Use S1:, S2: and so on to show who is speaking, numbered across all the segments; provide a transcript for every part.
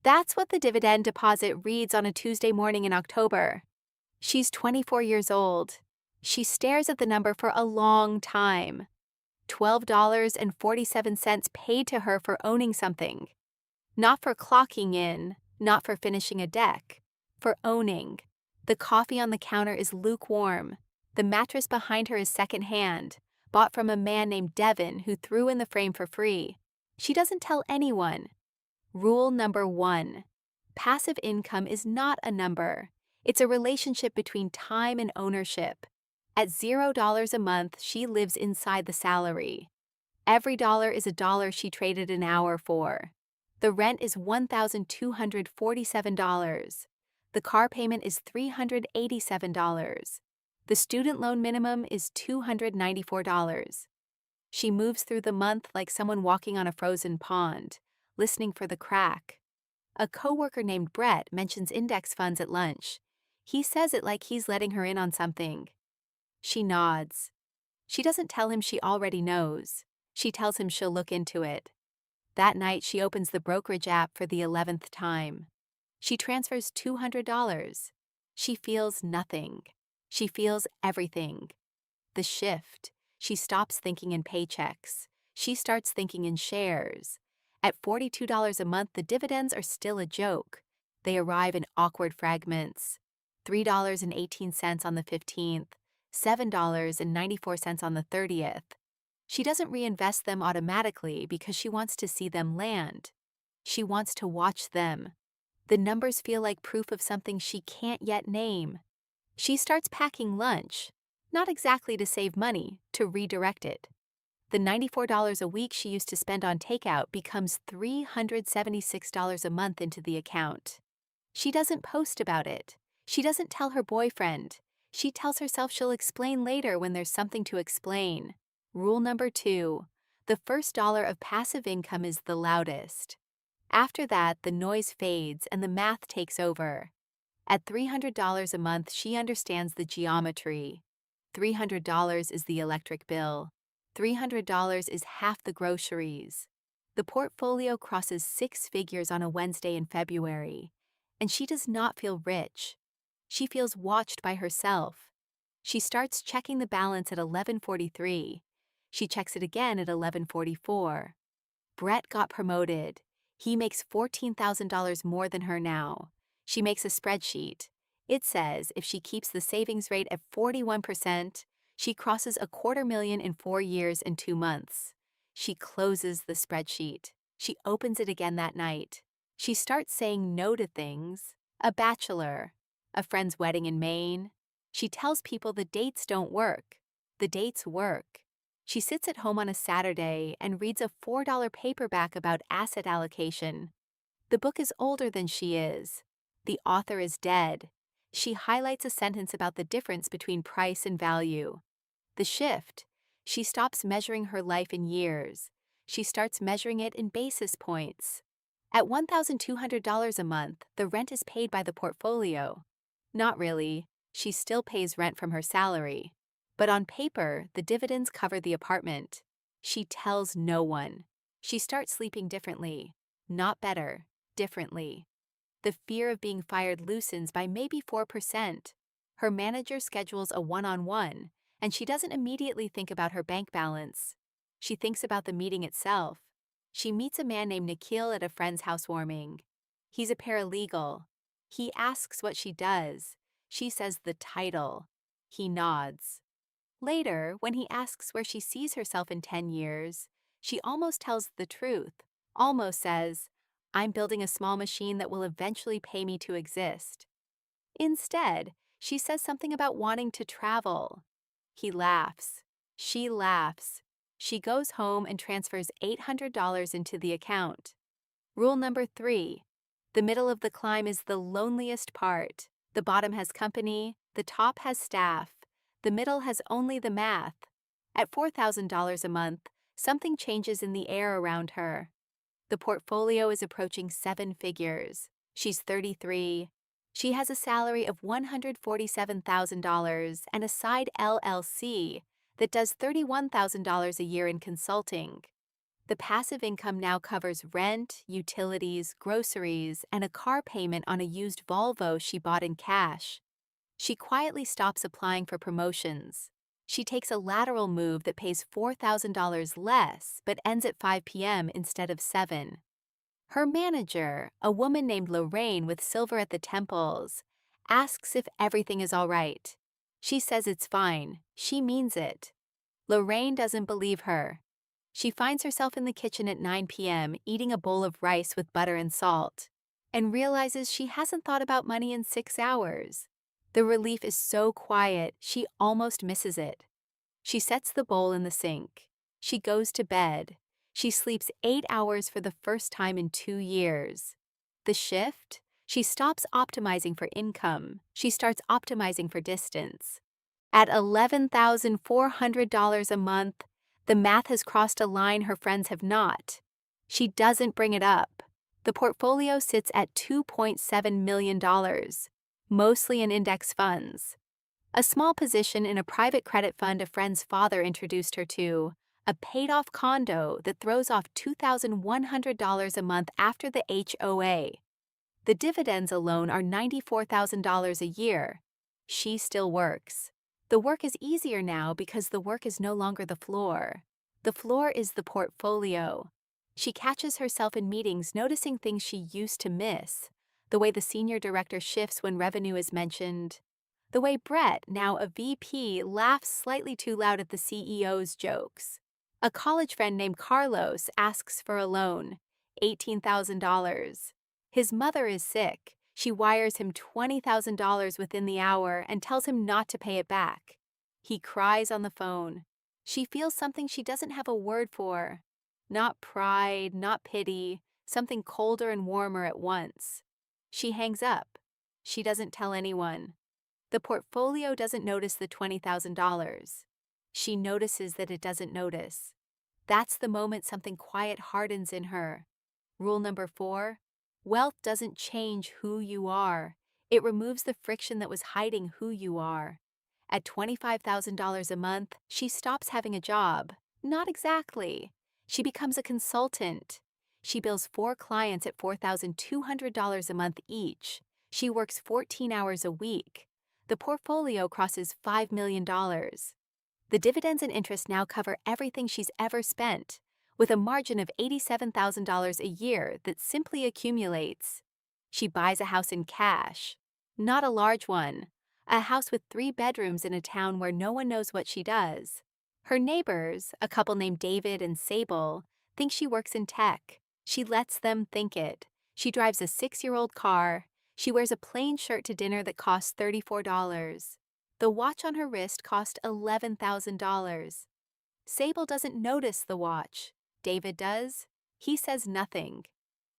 S1: That's what the dividend deposit reads on a Tuesday morning in October. She's 24 years old. She stares at the number for a long time. $12.47 paid to her for owning something. Not for clocking in, not for finishing a deck, for owning. The coffee on the counter is lukewarm. The mattress behind her is secondhand, bought from a man named Devin who threw in the frame for free. She doesn't tell anyone. Rule number 1. Passive income is not a number. It's a relationship between time and ownership. At $0 a month, she lives inside the salary. Every dollar is a dollar she traded an hour for. The rent is $1,247. The car payment is $387. The student loan minimum is $294. She moves through the month like someone walking on a frozen pond, listening for the crack. A coworker named Brett mentions index funds at lunch. He says it like he's letting her in on something. She nods. She doesn't tell him she already knows. She tells him she'll look into it. That night, she opens the brokerage app for the 11th time. She transfers $200. She feels nothing. She feels everything. The shift. She stops thinking in paychecks. She starts thinking in shares. At $42 a month, the dividends are still a joke. They arrive in awkward fragments. $3.18 on the 15th, $7.94 on the 30th. She doesn't reinvest them automatically because she wants to see them land. She wants to watch them. The numbers feel like proof of something she can't yet name. She starts packing lunch, not exactly to save money, to redirect it. The $94 a week she used to spend on takeout becomes $376 a month into the account. She doesn't post about it. She doesn't tell her boyfriend. She tells herself she'll explain later when there's something to explain. Rule number 2. The first dollar of passive income is the loudest. After that, the noise fades and the math takes over. At $300 a month, she understands the geometry. $300 is the electric bill. $300 is half the groceries. The portfolio crosses 6 figures on a Wednesday in February, and she does not feel rich. She feels watched by herself. She starts checking the balance at 11:43. She checks it again at 11:44. Brett got promoted. He makes $14,000 more than her now. She makes a spreadsheet. It says if she keeps the savings rate at 41%, she crosses $250,000 in 4 years and 2 months. She closes the spreadsheet. She opens it again that night. She starts saying no to things. A bachelor, a friend's wedding in Maine. She tells people the dates don't work. The dates work. She sits at home on a Saturday and reads a $4 paperback about asset allocation. The book is older than she is. The author is dead. She highlights a sentence about the difference between price and value. The shift. She stops measuring her life in years. She starts measuring it in basis points. At $1,200 a month, the rent is paid by the portfolio. Not really. She still pays rent from her salary. But on paper, the dividends cover the apartment. She tells no one. She starts sleeping differently. Not better, differently. The fear of being fired loosens by maybe 4%. Her manager schedules a one-on-one, and she doesn't immediately think about her bank balance. She thinks about the meeting itself. She meets a man named Nikhil at a friend's housewarming. He's a paralegal. He asks what she does. She says the title. He nods. Later, when he asks where she sees herself in 10 years, she almost tells the truth, almost says, "I'm building a small machine that will eventually pay me to exist." Instead, she says something about wanting to travel. He laughs. She laughs. She goes home and transfers $800 into the account. Rule number 3. The middle of the climb is the loneliest part. The bottom has company, the top has staff. The middle has only the math. At $4,000 a month, something changes in the air around her. The portfolio is approaching 7 figures. She's 33. She has a salary of $147,000 and a side LLC that does $31,000 a year in consulting. The passive income now covers rent, utilities, groceries, and a car payment on a used Volvo she bought in cash. She quietly stops applying for promotions. She takes a lateral move that pays $4,000 less but ends at 5 p.m. instead of 7. Her manager, a woman named Lorraine with silver at the temples, asks if everything is all right. She says it's fine. She means it. Lorraine doesn't believe her. She finds herself in the kitchen at 9 p.m. eating a bowl of rice with butter and salt, and realizes she hasn't thought about money in 6 hours. The relief is so quiet, she almost misses it. She sets the bowl in the sink. She goes to bed. She sleeps 8 hours for the first time in 2 years. The shift? She stops optimizing for income. She starts optimizing for distance. At $11,400 a month, the math has crossed a line her friends have not. She doesn't bring it up. The portfolio sits at $2.7 million, mostly in index funds. A small position in a private credit fund a friend's father introduced her to, a paid-off condo that throws off $2,100 a month after the HOA. The dividends alone are $94,000 a year. She still works. The work is easier now because the work is no longer the floor. The floor is the portfolio. She catches herself in meetings noticing things she used to miss, the way the senior director shifts when revenue is mentioned, the way Brett, now a VP, laughs slightly too loud at the CEO's jokes. A college friend named Carlos asks for a loan, $18,000. His mother is sick. She wires him $20,000 within the hour and tells him not to pay it back. He cries on the phone. She feels something she doesn't have a word for. Not pride, not pity, something colder and warmer at once. She hangs up. She doesn't tell anyone. The portfolio doesn't notice the $20,000. She notices that it doesn't notice. That's the moment something quiet hardens in her. Rule number 4, wealth doesn't change who you are. It removes the friction that was hiding who you are. At $25,000 a month, she stops having a job. Not exactly. She becomes a consultant. She bills 4 clients at $4,200 a month each. She works 14 hours a week. The portfolio crosses $5 million. The dividends and interest now cover everything she's ever spent, with a margin of $87,000 a year that simply accumulates. She buys a house in cash. Not a large one. A house with 3 bedrooms in a town where no one knows what she does. Her neighbors, a couple named David and Sable, think she works in tech. She lets them think it. She drives a 6-year-old car. She wears a plain shirt to dinner that costs $34. The watch on her wrist cost $11,000. Sable doesn't notice the watch. David does. He says nothing.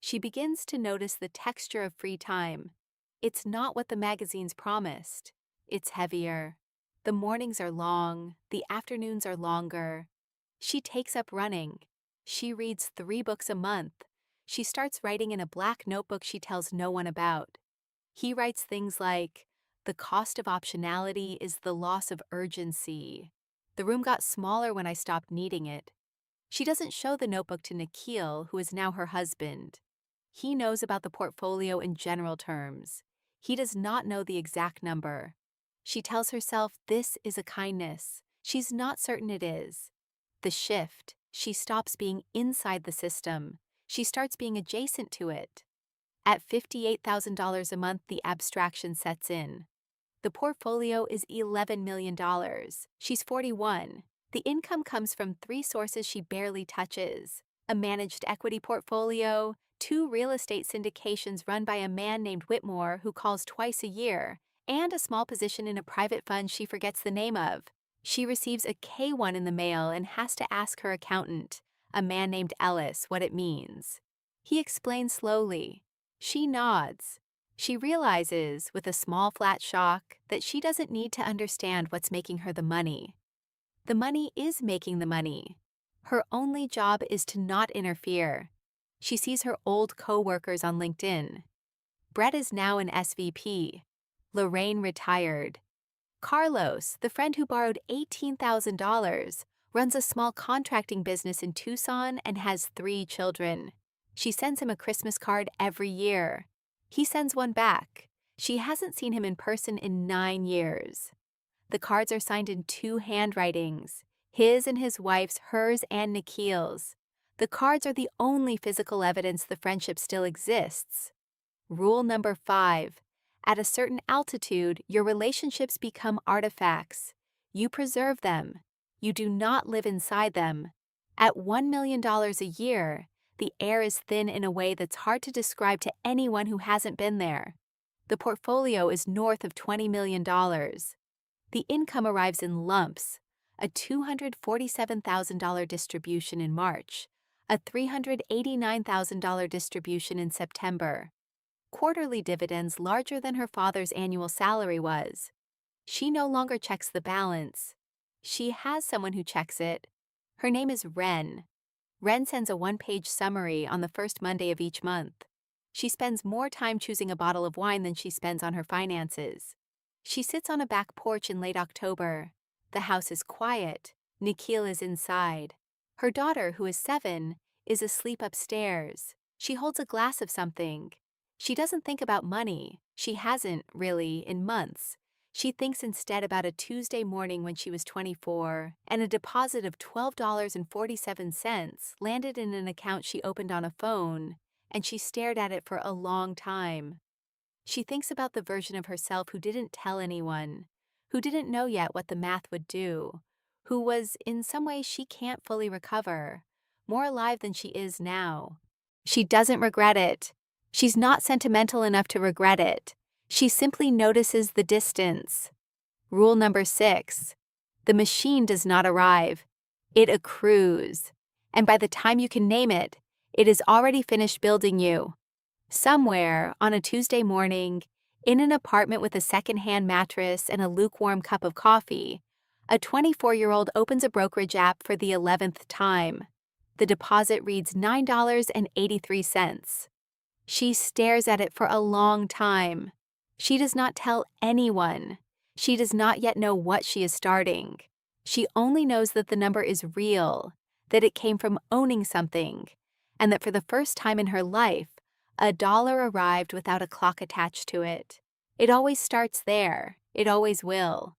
S1: She begins to notice the texture of free time. It's not what the magazines promised. It's heavier. The mornings are long. The afternoons are longer. She takes up running. She reads 3 books a month. She starts writing in a black notebook she tells no one about. He writes things like, "The cost of optionality is the loss of urgency. The room got smaller when I stopped needing it." She doesn't show the notebook to Nikhil, who is now her husband. He knows about the portfolio in general terms. He does not know the exact number. She tells herself this is a kindness. She's not certain it is. The shift, she stops being inside the system. She starts being adjacent to it. At $58,000 a month, the abstraction sets in. The portfolio is $11 million. She's 41. The income comes from 3 sources she barely touches: a managed equity portfolio, 2 real estate syndications run by a man named Whitmore who calls twice a year, and a small position in a private fund she forgets the name of. She receives a K-1 in the mail and has to ask her accountant, a man named Ellis, what it means. He explains slowly. She nods. She realizes, with a small flat shock, that she doesn't need to understand what's making her the money. The money is making the money. Her only job is to not interfere. She sees her old co-workers on LinkedIn. Brett is now an SVP. Lorraine retired. Carlos, the friend who borrowed $18,000, runs a small contracting business in Tucson, and has 3 children. She sends him a Christmas card every year. He sends one back. She hasn't seen him in person in 9 years. The cards are signed in 2 handwritings, his and his wife's, hers and Nikhil's. The cards are the only physical evidence the friendship still exists. Rule number 5. At a certain altitude, your relationships become artifacts. You preserve them. You do not live inside them. At $1 million a year, the air is thin in a way that's hard to describe to anyone who hasn't been there. The portfolio is north of $20 million. The income arrives in lumps: a $247,000 distribution in March, a $389,000 distribution in September, quarterly dividends larger than her father's annual salary was. She no longer checks the balance. She has someone who checks it. Her name is Ren. Ren sends a 1-page summary on the first Monday of each month. She spends more time choosing a bottle of wine than she spends on her finances. She sits on a back porch in late October. The house is quiet. Nikhil is inside. Her daughter, who is 7, is asleep upstairs. She holds a glass of something. She doesn't think about money. She hasn't, really, in months. She thinks instead about a Tuesday morning when she was 24, and a deposit of $12.47 landed in an account she opened on a phone, and she stared at it for a long time. She thinks about the version of herself who didn't tell anyone, who didn't know yet what the math would do, who was, in some ways she can't fully recover, more alive than she is now. She doesn't regret it. She's not sentimental enough to regret it. She simply notices the distance. Rule number 6. The machine does not arrive. It accrues. And by the time you can name it, it is already finished building you. Somewhere, on a Tuesday morning, in an apartment with a second-hand mattress and a lukewarm cup of coffee, a 24-year-old opens a brokerage app for the 11th time. The deposit reads $9.83. She stares at it for a long time. She does not tell anyone. She does not yet know what she is starting. She only knows that the number is real, that it came from owning something, and that for the first time in her life, a dollar arrived without a clock attached to it. It always starts there. It always will.